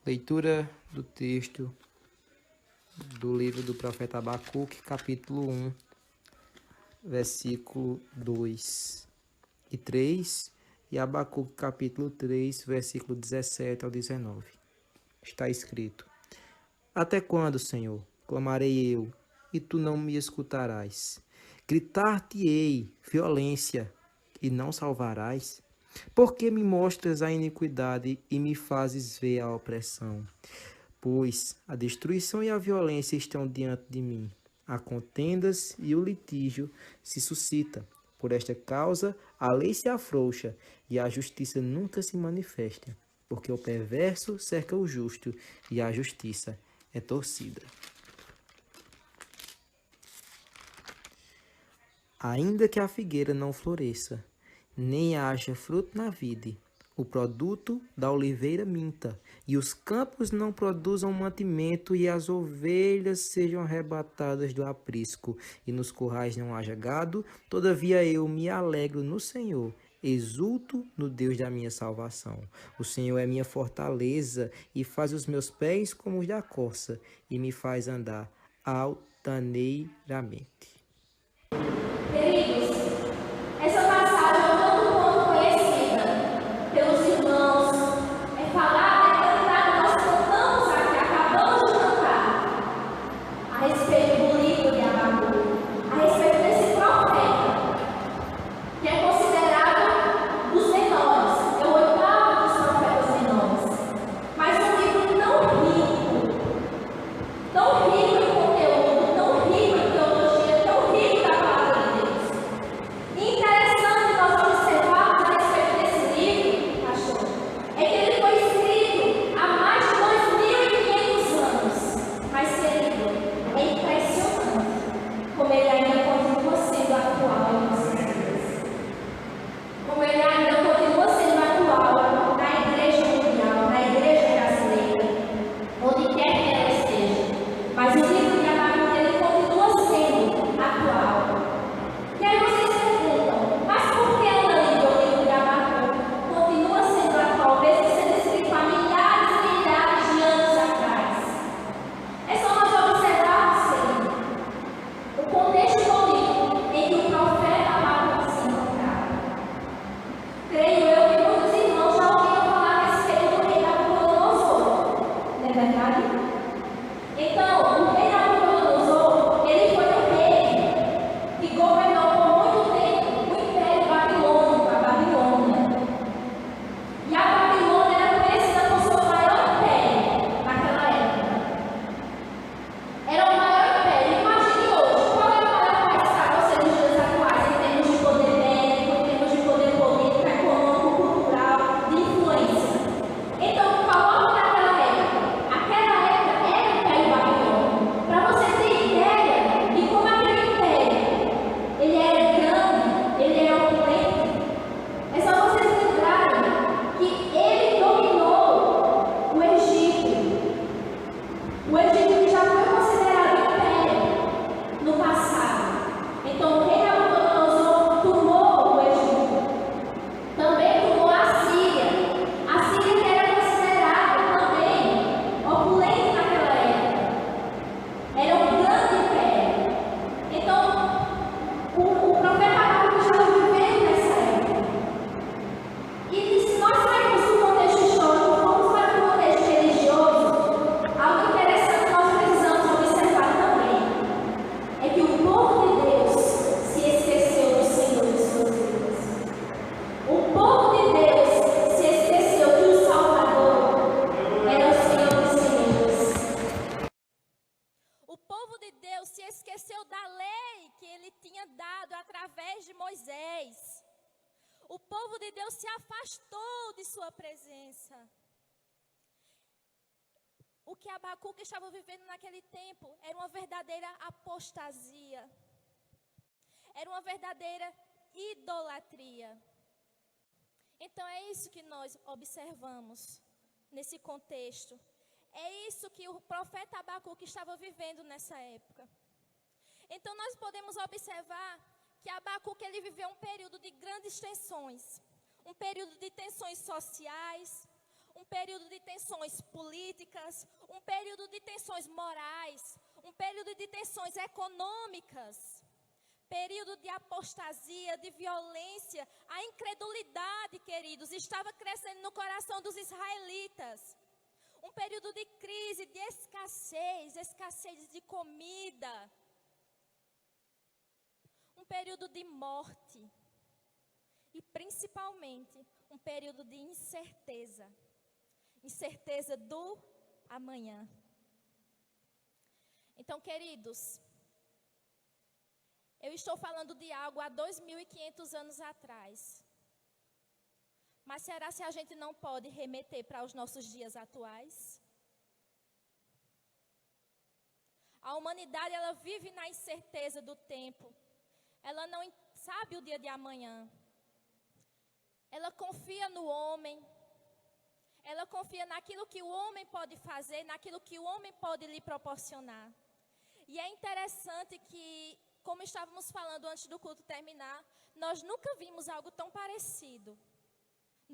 Leitura do texto do livro do profeta Abacuque, capítulo 1, versículo 2 e 3, e Abacuque, capítulo 3, versículo 17 ao 19. Está escrito: Até quando, Senhor, clamarei eu, e tu não me escutarás? Gritar-te-ei violência, e não salvarás? Porque me mostras a iniquidade e me fazes ver a opressão? Pois a destruição e a violência estão diante de mim. Há contendas e o litígio se suscita. Por esta causa, a lei se afrouxa e a justiça nunca se manifesta. Porque o perverso cerca o justo e a justiça é torcida. Ainda que a figueira não floresça, nem haja fruto na vide, o produto da oliveira minta, e os campos não produzam mantimento, e as ovelhas sejam arrebatadas do aprisco, e nos currais não haja gado, todavia eu me alegro no Senhor, exulto no Deus da minha salvação. O Senhor é minha fortaleza, e faz os meus pés como os da corça, e me faz andar altaneiramente. Queridos, essa passagem é um tanto quanto conhecida pelos irmãos. É falada, é cantada, nós cantamos aqui, acabamos de cantar a respeito do livro de Abacuque, a respeito desse profeta, que é considerado dos menores, é o oitavo dos profetas menores, mas um livro tão rico em conteúdo, tão rico em teologia, tão rico da palavra de Deus. E interessante nós observarmos a respeito desse livro, pastor, é que ele foi escrito há mais de 2.500 anos. Mas, querido, é impressionante como ele ainda continua sendo atual em nossos dias. Como ele ainda continua sendo atual na igreja mundial, na igreja brasileira, onde quer que ela esteja. Mas o livro de Abacuque, ele continua sendo atual. E aí vocês perguntam, mas por que o livro de Abacuque continua sendo atual, mesmo sendo escrito há milhares e milhares de anos atrás? É só nós observarmos, o contexto político em que o profeta Abacuque se encontrava. Creio eu que muitos irmãos já ouviram falar a respeito do rei Nabucodonosor, não é verdade? Então, o rei Nabucodonosor, ele foi o rei que governou por muito tempo o Império Babilônico, a Babilônia. E a Babilônia era conhecida por seu maior império naquela época. Era o maior império. Imagine hoje, qual é o maior país para você nos dias atuais, em termos de poder bélico, em termos de poder político, econômico, cultural, de influência. Então, coloque naquela época. Aquela época era o Império Babilônico. Para você ter ideia de como aquele império, ele era grande, ele era opulento. É só vocês lembrarem que ele dominou o Egito. O Egito que já foi considerado império no passado. Então, o rei Nabucodonosor tomou o Egito. Também tomou a Síria. A Síria que era considerada também opulente naquela época. Era um grande império. Então, o profeta Abacuque estava vivendo nessa época. E se nós sairmos do contexto histórico, vamos para o contexto religioso, algo interessante nós precisamos observar também é que o povo de Deus se esqueceu do Senhor e de suas vidas. O povo de Deus se esqueceu que o Salvador era o Senhor dos Senhores. O povo de Deus se esqueceu da lei que ele tinha dado através de Moisés. O povo de Deus se afastou de sua presença. O que Abacuque estava vivendo naquele tempo era uma verdadeira apostasia. Era uma verdadeira idolatria. Então é isso que nós observamos nesse contexto. É isso que o profeta Abacuque estava vivendo nessa época. Então nós podemos observar que Abacuque ele viveu um período de grandes tensões. Um período de tensões sociais, um período de tensões políticas, um período de tensões morais, um período de tensões econômicas, período de apostasia, de violência. A incredulidade, queridos, estava crescendo no coração dos israelitas. Um período de crise, de escassez de comida. Um período de morte. E principalmente, um período de incerteza. Incerteza do amanhã. Então, queridos, eu estou falando de algo há 2.500 anos atrás. Mas será se a gente não pode remeter para os nossos dias atuais? A humanidade, ela vive na incerteza do tempo. Ela não sabe o dia de amanhã. Ela confia no homem. Ela confia naquilo que o homem pode fazer, naquilo que o homem pode lhe proporcionar. E é interessante que, como estávamos falando antes do culto terminar, nós nunca vimos algo tão parecido.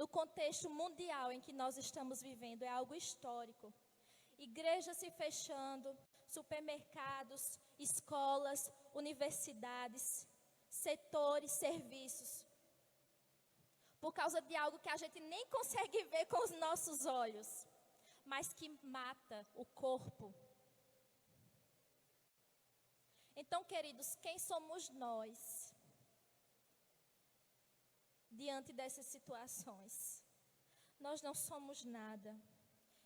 No contexto mundial em que nós estamos vivendo, é algo histórico. Igrejas se fechando, supermercados, escolas, universidades, setores, serviços. Por causa de algo que a gente nem consegue ver com os nossos olhos, mas que mata o corpo. Então, queridos, quem somos nós diante dessas situações? Nós não somos nada.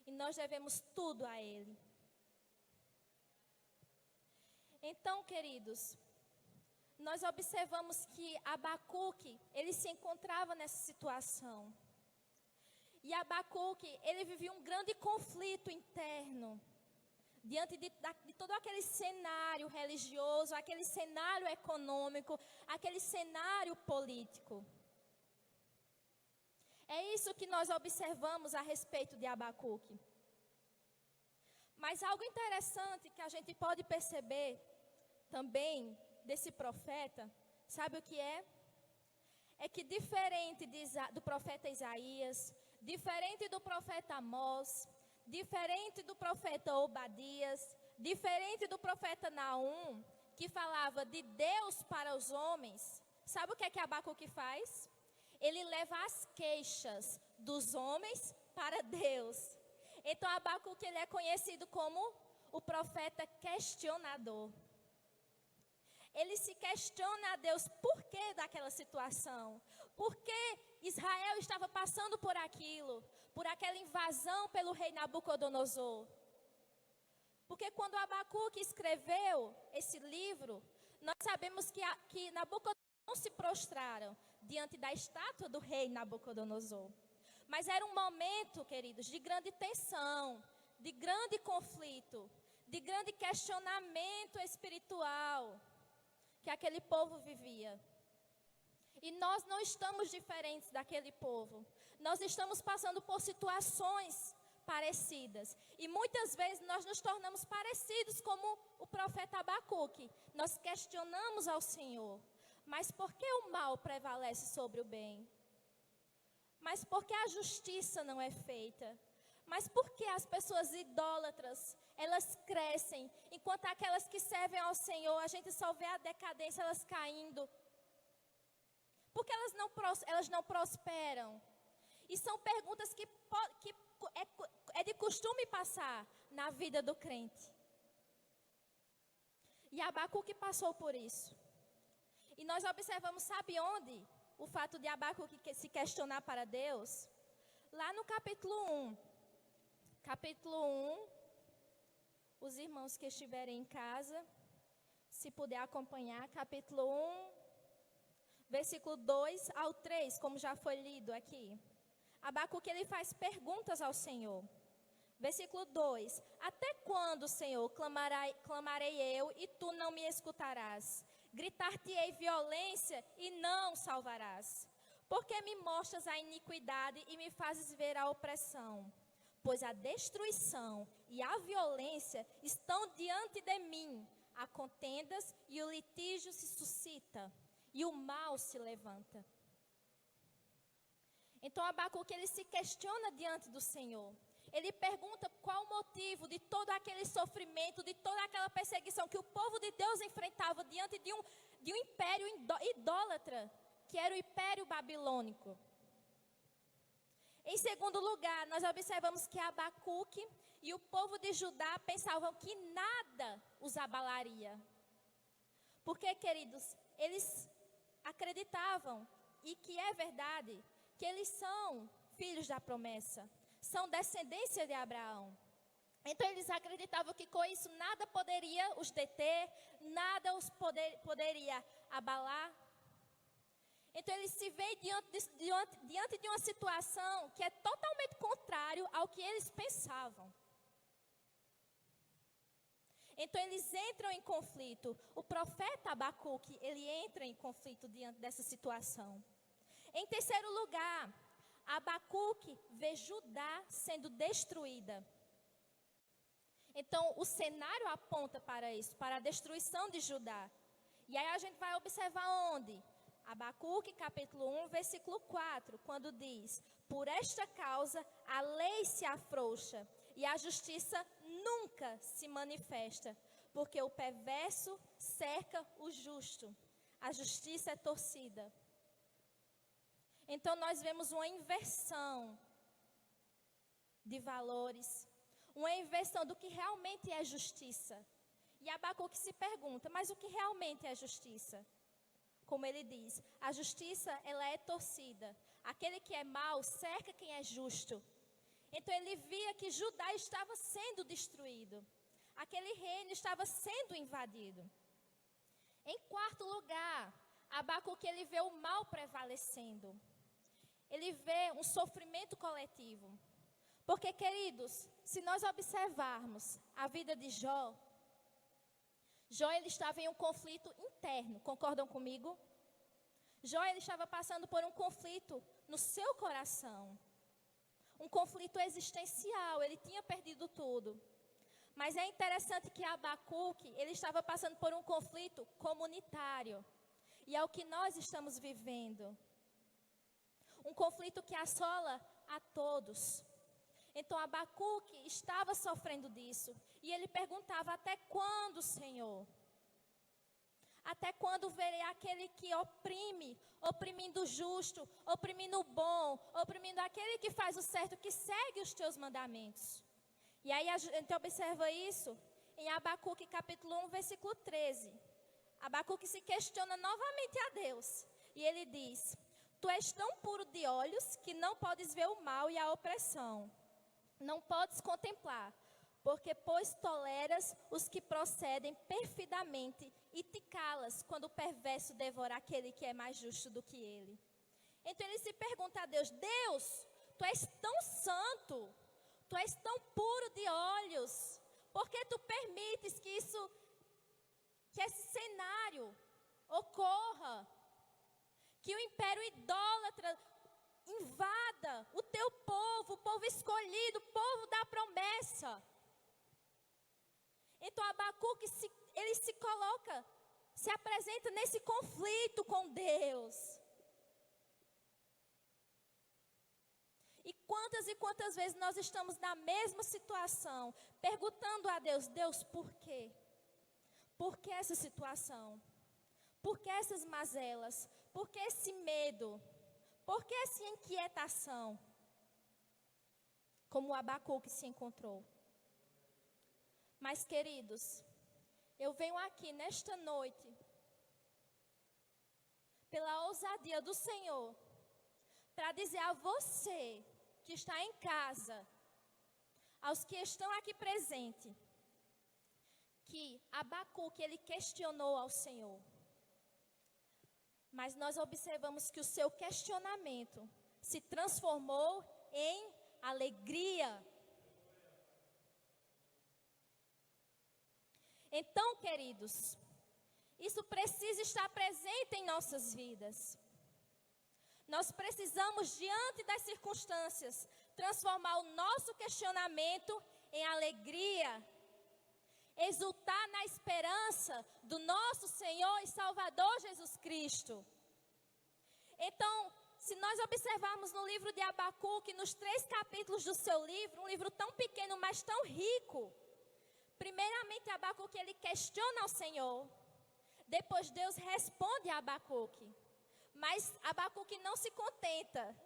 E nós devemos tudo a Ele. Então, queridos, nós observamos que Abacuque, ele se encontrava nessa situação. E Abacuque, ele vivia um grande conflito interno. Diante de todo aquele cenário religioso, aquele cenário econômico, aquele cenário político. É isso que nós observamos a respeito de Abacuque. Mas algo interessante que a gente pode perceber também desse profeta, sabe o que é? É que diferente do profeta Isaías, diferente do profeta Amós, diferente do profeta Obadias, diferente do profeta Naum, que falava de Deus para os homens, sabe o que é que Abacuque faz? Ele leva as queixas dos homens para Deus. Então Abacuque, ele é conhecido como o profeta questionador. Ele se questiona a Deus por que daquela situação. Por que Israel estava passando por aquilo, por aquela invasão pelo rei Nabucodonosor. Porque quando Abacuque escreveu esse livro, nós sabemos que Nabucodonosor não se prostraram diante da estátua do rei Nabucodonosor. Mas era um momento, queridos, de grande tensão, de grande conflito, de grande questionamento espiritual que aquele povo vivia. E nós não estamos diferentes daquele povo. Nós estamos passando por situações parecidas. E muitas vezes nós nos tornamos parecidos como o profeta Abacuque. Nós questionamos ao Senhor. Mas por que o mal prevalece sobre o bem? Mas por que a justiça não é feita? Mas por que as pessoas idólatras, elas crescem, enquanto aquelas que servem ao Senhor, a gente só vê a decadência, elas caindo? Porque elas não prosperam? E são perguntas que é de costume passar na vida do crente. E Abacuque passou por isso. E nós observamos, sabe onde? O fato de Abacuque se questionar para Deus? Lá no capítulo 1. Capítulo 1. Os irmãos que estiverem em casa, se puder acompanhar. Capítulo 1, versículo 2 ao 3, como já foi lido aqui. Abacuque, ele faz perguntas ao Senhor. Versículo 2. Até quando, Senhor, clamarei eu e tu não me escutarás? Gritar-te-ei violência e não salvarás. Porque me mostras a iniquidade e me fazes ver a opressão? Pois a destruição e a violência estão diante de mim. Há contendas e o litígio se suscita e o mal se levanta. Então Abacuque, ele se questiona diante do Senhor. Ele pergunta qual o motivo de todo aquele sofrimento, de toda aquela perseguição que o povo de Deus enfrentava diante de um império idólatra, que era o Império Babilônico. Em segundo lugar, nós observamos que Abacuque e o povo de Judá pensavam que nada os abalaria. Porque, queridos, eles acreditavam, e que é verdade, que eles são filhos da promessa, são descendência de Abraão. Então eles acreditavam que com isso nada poderia os deter, nada os poderia abalar. Então eles se veem diante de uma situação que é totalmente contrário ao que eles pensavam. Então eles entram em conflito. O profeta Abacuque, ele entra em conflito diante dessa situação. Em terceiro lugar, Abacuque vê Judá sendo destruída. Então o cenário aponta para isso, para a destruição de Judá. E aí a gente vai observar onde? Abacuque capítulo 1, versículo 4, quando diz: por esta causa a lei se afrouxa e a justiça nunca se manifesta, porque o perverso cerca o justo, a justiça é torcida. Então nós vemos uma inversão de valores, uma inversão do que realmente é justiça. E Abacuque se pergunta, mas o que realmente é justiça? Como ele diz, a justiça ela é torcida. Aquele que é mau cerca quem é justo. Então ele via que Judá estava sendo destruído. Aquele reino estava sendo invadido. Em quarto lugar, Abacuque ele vê o mal prevalecendo. Ele vê um sofrimento coletivo. Porque, queridos, se nós observarmos a vida de Jó ele estava em um conflito interno, concordam comigo? Jó ele estava passando por um conflito no seu coração. Um conflito existencial, ele tinha perdido tudo. Mas é interessante que Abacuque, ele estava passando por um conflito comunitário. E é o que nós estamos vivendo. Um conflito que assola a todos. Então Abacuque estava sofrendo disso. E ele perguntava, até quando, Senhor? Até quando verei aquele que oprime, oprimindo o justo, oprimindo o bom, oprimindo aquele que faz o certo, que segue os teus mandamentos? E aí a gente observa isso em Abacuque capítulo 1, versículo 13. Abacuque se questiona novamente a Deus. E ele diz: tu és tão puro de olhos que não podes ver o mal e a opressão. Não podes contemplar, porque pois toleras os que procedem perfidamente e te calas quando o perverso devora aquele que é mais justo do que ele. Então ele se pergunta a Deus: Deus, tu és tão santo, tu és tão puro de olhos, por que tu permites que esse cenário ocorra? Que o império idólatra invada o teu povo, o povo escolhido, o povo da promessa. Então Abacuque ele se coloca, se apresenta nesse conflito com Deus. E quantas vezes nós estamos na mesma situação, perguntando a Deus: Deus, por quê? Por que essa situação? Por que essas mazelas? Por que esse medo? Por que essa inquietação? Como o Abacuque se encontrou. Mas, queridos, eu venho aqui nesta noite, pela ousadia do Senhor, para dizer a você que está em casa, aos que estão aqui presentes, que Abacuque, ele questionou ao Senhor. Mas nós observamos que o seu questionamento se transformou em alegria. Então, queridos, isso precisa estar presente em nossas vidas. Nós precisamos, diante das circunstâncias, transformar o nosso questionamento em alegria. Exultar na esperança do nosso Senhor e Salvador Jesus Cristo. Então, se nós observarmos no livro de Abacuque, nos 3 capítulos do seu livro, um livro tão pequeno, mas tão rico. Primeiramente, Abacuque, ele questiona ao Senhor. Depois, Deus responde a Abacuque. Mas Abacuque não se contenta.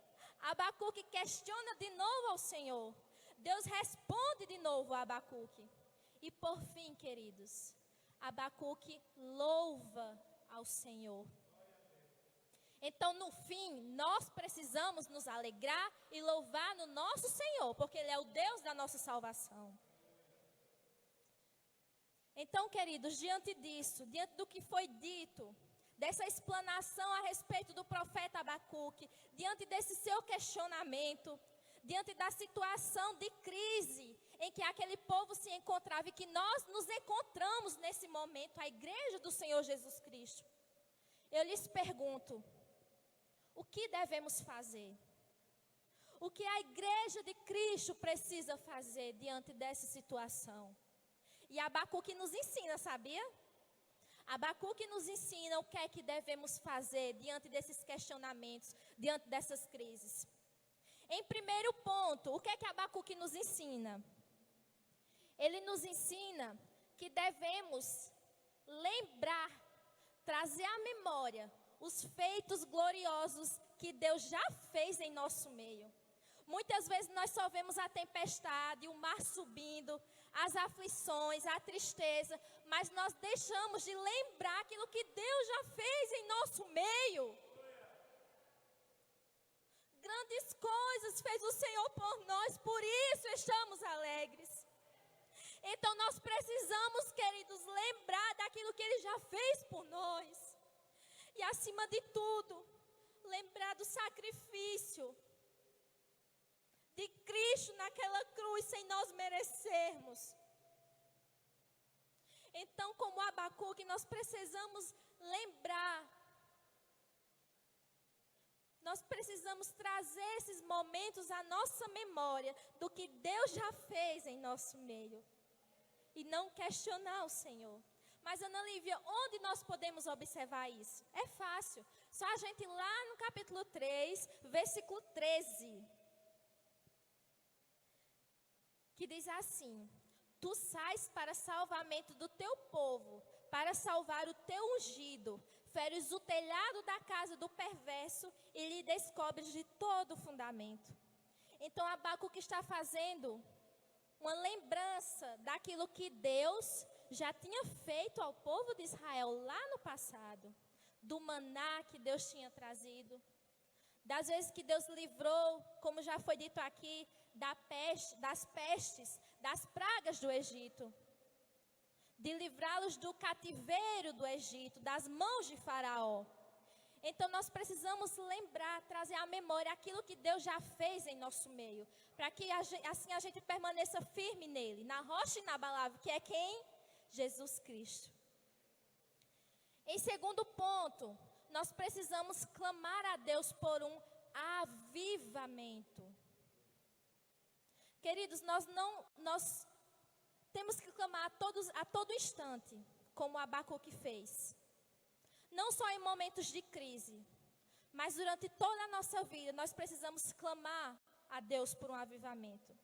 Abacuque questiona de novo ao Senhor. Deus responde de novo a Abacuque. E por fim, queridos, Abacuque louva ao Senhor. Então, no fim, nós precisamos nos alegrar e louvar no nosso Senhor, porque Ele é o Deus da nossa salvação. Então, queridos, diante disso, diante do que foi dito, dessa explanação a respeito do profeta Abacuque, diante desse seu questionamento, diante da situação de crise em que aquele povo se encontrava e que nós nos encontramos nesse momento, a igreja do Senhor Jesus Cristo, eu lhes pergunto, o que devemos fazer? O que a igreja de Cristo precisa fazer diante dessa situação? E Abacuque nos ensina, sabia? Abacuque nos ensina o que é que devemos fazer diante desses questionamentos, diante dessas crises. Em primeiro ponto, o que é que Abacuque nos ensina? Ele nos ensina que devemos lembrar, trazer à memória os feitos gloriosos que Deus já fez em nosso meio. Muitas vezes nós só vemos a tempestade, o mar subindo, as aflições, a tristeza, mas nós deixamos de lembrar aquilo que Deus já fez em nosso meio. Grandes coisas fez o Senhor por nós, por isso estamos alegres. Então nós precisamos, queridos, lembrar daquilo que Ele já fez por nós. E acima de tudo, lembrar do sacrifício de Cristo naquela cruz sem nós merecermos. Então, como Abacuque, nós precisamos lembrar. Nós precisamos trazer esses momentos à nossa memória do que Deus já fez em nosso meio. E não questionar o Senhor. Mas, Ana Lívia, onde nós podemos observar isso? É fácil. Só a gente ir lá no capítulo 3, versículo 13. Que diz assim: Tu sais para salvamento do teu povo, para salvar o teu ungido. Feres o telhado da casa do perverso e lhe descobres de todo o fundamento. Então, Abacuque está fazendo uma lembrança daquilo que Deus já tinha feito ao povo de Israel lá no passado. Do maná que Deus tinha trazido. Das vezes que Deus livrou, como já foi dito aqui, das pestes, das pragas do Egito. De livrá-los do cativeiro do Egito, das mãos de Faraó. Então nós precisamos lembrar, trazer à memória aquilo que Deus já fez em nosso meio. Para que assim a gente permaneça firme nele, na rocha inabalável, que é quem? Jesus Cristo. Em segundo ponto, nós precisamos clamar a Deus por um avivamento. Queridos, nós temos que clamar a todo instante, como Abacuque fez. Não só em momentos de crise, mas durante toda a nossa vida, nós precisamos clamar a Deus por um avivamento.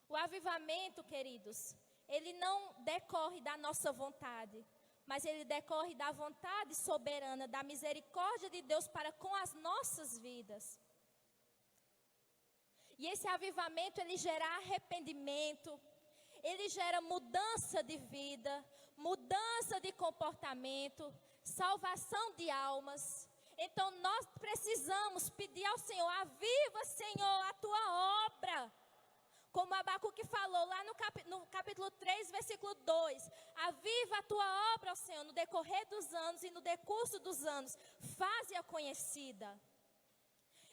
O avivamento, queridos, ele não decorre da nossa vontade, mas ele decorre da vontade soberana, da misericórdia de Deus para com as nossas vidas. E esse avivamento, ele gera arrependimento, ele gera mudança de vida, mudança de comportamento, salvação de almas. Então nós precisamos pedir ao Senhor: aviva, Senhor, a tua obra. Como Abacuque falou lá no capítulo 3, versículo 2. Aviva a tua obra, ó Senhor, no decorrer dos anos e no decurso dos anos. Faze-a conhecida.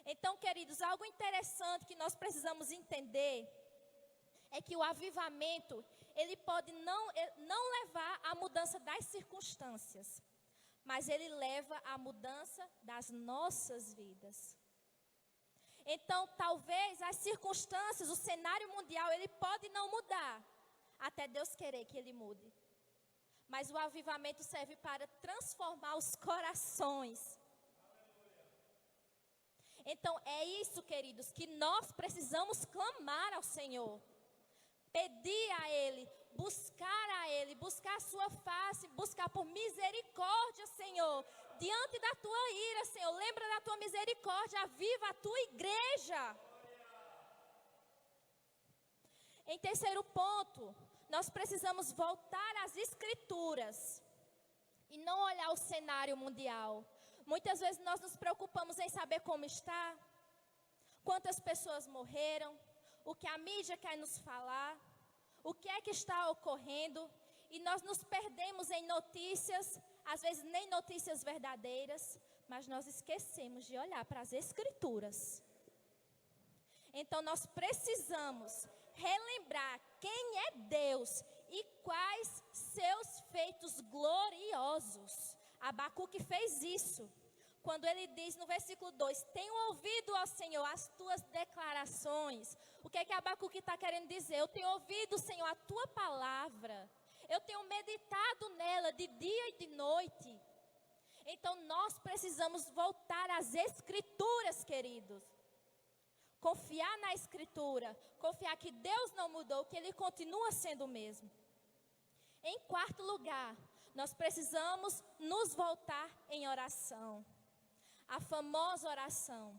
Então, queridos, algo interessante que nós precisamos entender é que o avivamento, ele pode não levar à mudança das circunstâncias, mas ele leva à mudança das nossas vidas. Então, talvez as circunstâncias, o cenário mundial, ele pode não mudar, até Deus querer que ele mude. Mas o avivamento serve para transformar os corações. Então é isso, queridos, que nós precisamos clamar ao Senhor. Pedir a Ele, buscar a sua face, buscar por misericórdia, Senhor. Diante da tua ira, Senhor, lembra da tua misericórdia, aviva a tua igreja. Em terceiro ponto, nós precisamos voltar às Escrituras e não olhar o cenário mundial. Muitas vezes nós nos preocupamos em saber como está, quantas pessoas morreram, o que a mídia quer nos falar, o que é que está ocorrendo, e nós nos perdemos em notícias, às vezes nem notícias verdadeiras, mas nós esquecemos de olhar para as Escrituras. Então nós precisamos relembrar quem é Deus e quais seus feitos gloriosos. Abacuque fez isso, quando ele diz no versículo 2, tenho ouvido, ó Senhor, as tuas declarações. O que é que Abacuque está querendo dizer? Eu tenho ouvido, Senhor, a tua palavra. Eu tenho meditado nela de dia e de noite. Então nós precisamos voltar às Escrituras, queridos. Confiar na Escritura, confiar que Deus não mudou, que Ele continua sendo o mesmo. Em quarto lugar, nós precisamos nos voltar em oração. A famosa oração.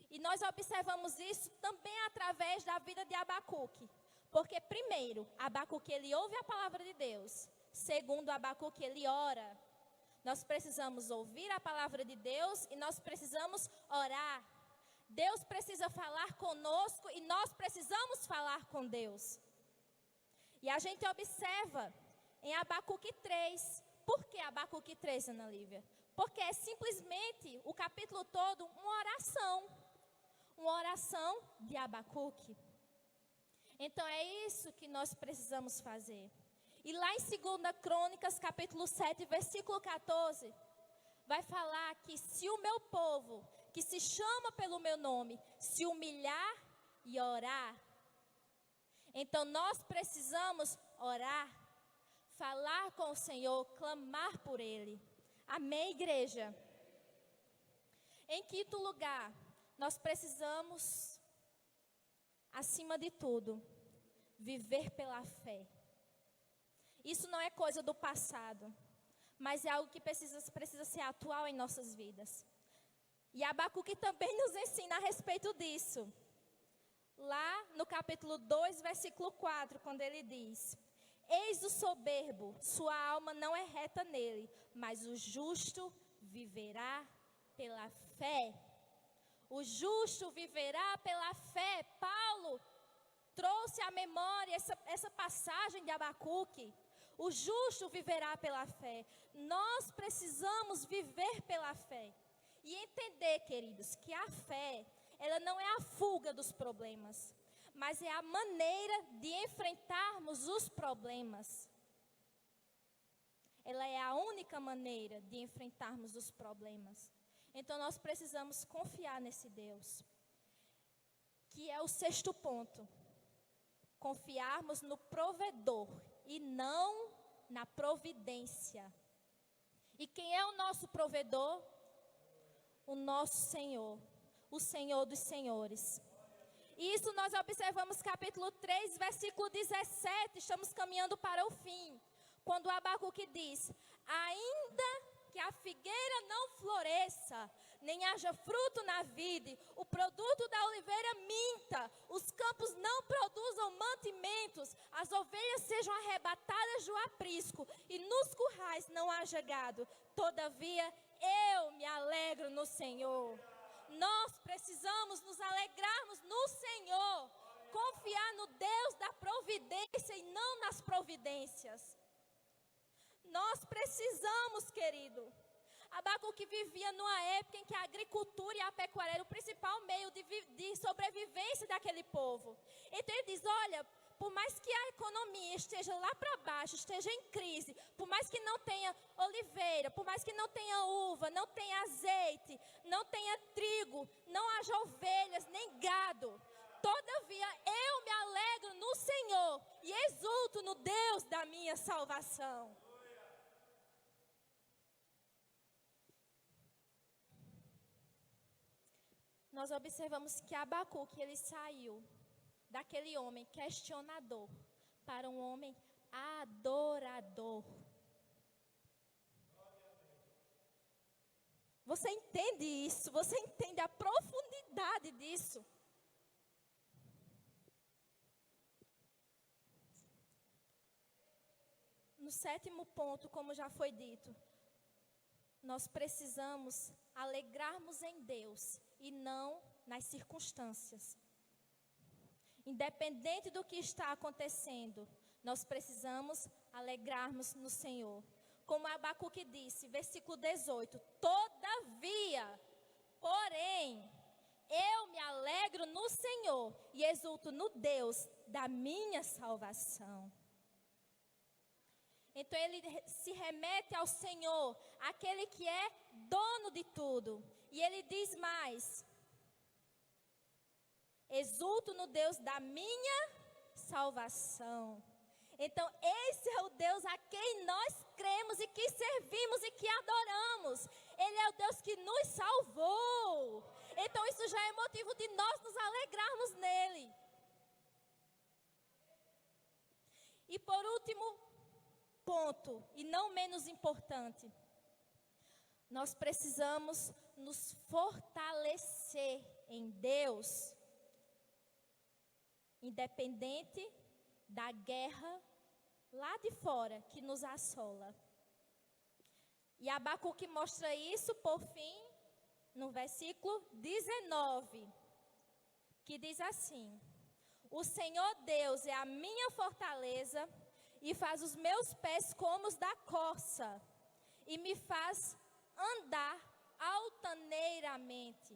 E nós observamos isso também através da vida de Abacuque. Porque primeiro, Abacuque ele ouve a palavra de Deus. Segundo, Abacuque ele ora. Nós precisamos ouvir a palavra de Deus e nós precisamos orar. Deus precisa falar conosco e nós precisamos falar com Deus. E a gente observa em Abacuque 3. Por que Abacuque 3, Ana Lívia? Porque é simplesmente o capítulo todo uma oração de Abacuque. Então é isso que nós precisamos fazer. E lá em 2 Crônicas, capítulo 7, versículo 14, vai falar que se o meu povo, que se chama pelo meu nome, se humilhar e orar, então nós precisamos orar, falar com o Senhor, clamar por Ele. Amém, igreja? Em quinto lugar, nós precisamos, acima de tudo, viver pela fé. Isso não é coisa do passado, mas é algo que precisa ser atual em nossas vidas. E Abacuque também nos ensina a respeito disso. Lá no capítulo 2, versículo 4, quando ele diz: eis o soberbo, sua alma não é reta nele, mas o justo viverá pela fé. O justo viverá pela fé. Paulo trouxe à memória essa passagem de Abacuque. O justo viverá pela fé. Nós precisamos viver pela fé. E entender, queridos, que a fé, ela não é a fuga dos problemas, mas é a maneira de enfrentarmos os problemas. Ela é a única maneira de enfrentarmos os problemas. Então nós precisamos confiar nesse Deus, que é o sexto ponto. Confiarmos no provedor e não na providência. E quem é o nosso provedor? O nosso Senhor, o Senhor dos senhores. Isso nós observamos capítulo 3, versículo 17, estamos caminhando para o fim. Quando Abacuque diz, ainda que a figueira não floresça, nem haja fruto na vide, o produto da oliveira minta, os campos não produzam mantimentos, as ovelhas sejam arrebatadas do aprisco, e nos currais não haja gado. Todavia, eu me alegro no Senhor. Nós precisamos nos alegrarmos no Senhor, confiar no Deus da providência e não nas providências. Nós precisamos, querido. Abacuque vivia numa época em que a agricultura e a pecuária era o principal meio de sobrevivência daquele povo. Então ele diz, olha, por mais que a economia esteja lá para baixo, esteja em crise, por mais que não tenha oliveira, por mais que não tenha uva, não tenha azeite, não tenha trigo, não haja ovelhas, nem gado, todavia eu me alegro no Senhor e exulto no Deus da minha salvação. nós observamos que Abacuque, ele saiu daquele homem questionador para um homem adorador. Você entende isso? Você entende a profundidade disso? No 7º ponto, como já foi dito, nós precisamos alegrarmos em Deus e não nas circunstâncias. Independente do que está acontecendo, nós precisamos alegrarmos no Senhor. Como Abacuque disse, versículo 18: todavia, porém, eu me alegro no Senhor e exulto no Deus da minha salvação. Então ele se remete ao Senhor, aquele que é dono de tudo. E ele diz mais: exulto no Deus da minha salvação. Então esse é o Deus a quem nós cremos e que servimos e que adoramos. Ele é o Deus que nos salvou. Então isso já é motivo de nós nos alegrarmos nele. E por último ponto, e não menos importante, nós precisamos nos fortalecer em Deus, independente da guerra lá de fora que nos assola. E Abacuque mostra isso, por fim, no versículo 19, que diz assim: o Senhor Deus é a minha fortaleza e faz os meus pés como os da corça, e me faz andar altaneiramente.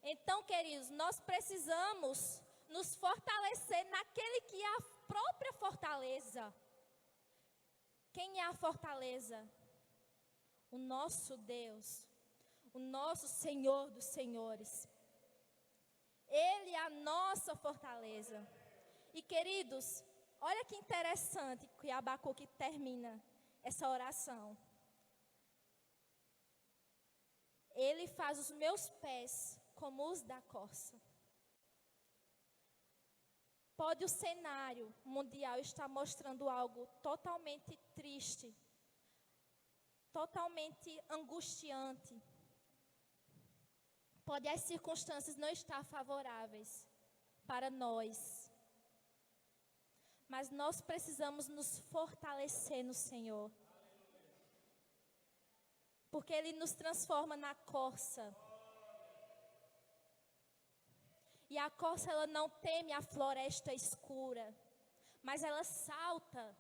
Então, queridos, nós precisamos nos fortalecer naquele que é a própria fortaleza. Quem é a fortaleza? O nosso Deus, o nosso Senhor dos senhores. Ele é a nossa fortaleza. E, queridos, olha que interessante que Abacuque termina essa oração. Ele faz os meus pés como os da corça. Pode o cenário mundial estar mostrando algo totalmente triste, totalmente angustiante. Pode as circunstâncias não estar favoráveis para nós. Mas nós precisamos nos fortalecer no Senhor. Porque Ele nos transforma na corça. E a corça, ela não teme a floresta escura, mas ela salta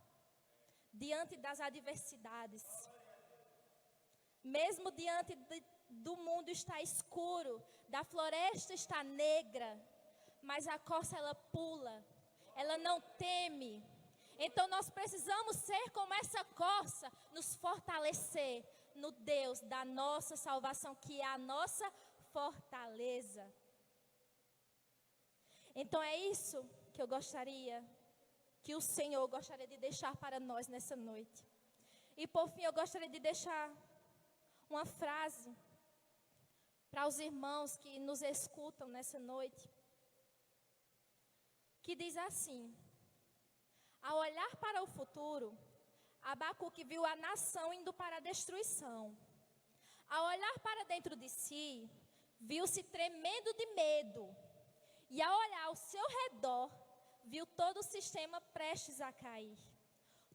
diante das adversidades. Mesmo diante do mundo estar escuro, da floresta está negra, mas a corça, ela pula, ela não teme. Então nós precisamos ser como essa corça, nos fortalecer no Deus da nossa salvação, que é a nossa fortaleza. Então é isso que eu gostaria, que o Senhor gostaria de deixar para nós nessa noite. E por fim eu gostaria de deixar uma frase para os irmãos que nos escutam nessa noite, que diz assim: ao olhar para o futuro, Abacuque viu a nação indo para a destruição. Ao olhar para dentro de si, viu-se tremendo de medo. E ao olhar ao seu redor, viu todo o sistema prestes a cair.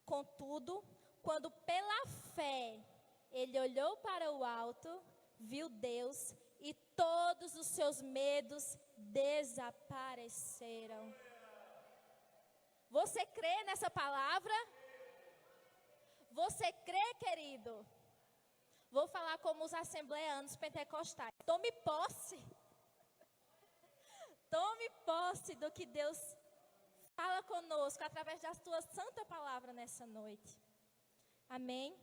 Contudo, quando pela fé ele olhou para o alto, viu Deus e todos os seus medos desapareceram. Você crê nessa palavra? Você crê, querido? Vou falar como os assembleanos pentecostais. Tome posse. Tome posse do que Deus fala conosco através da tua santa palavra nessa noite. Amém?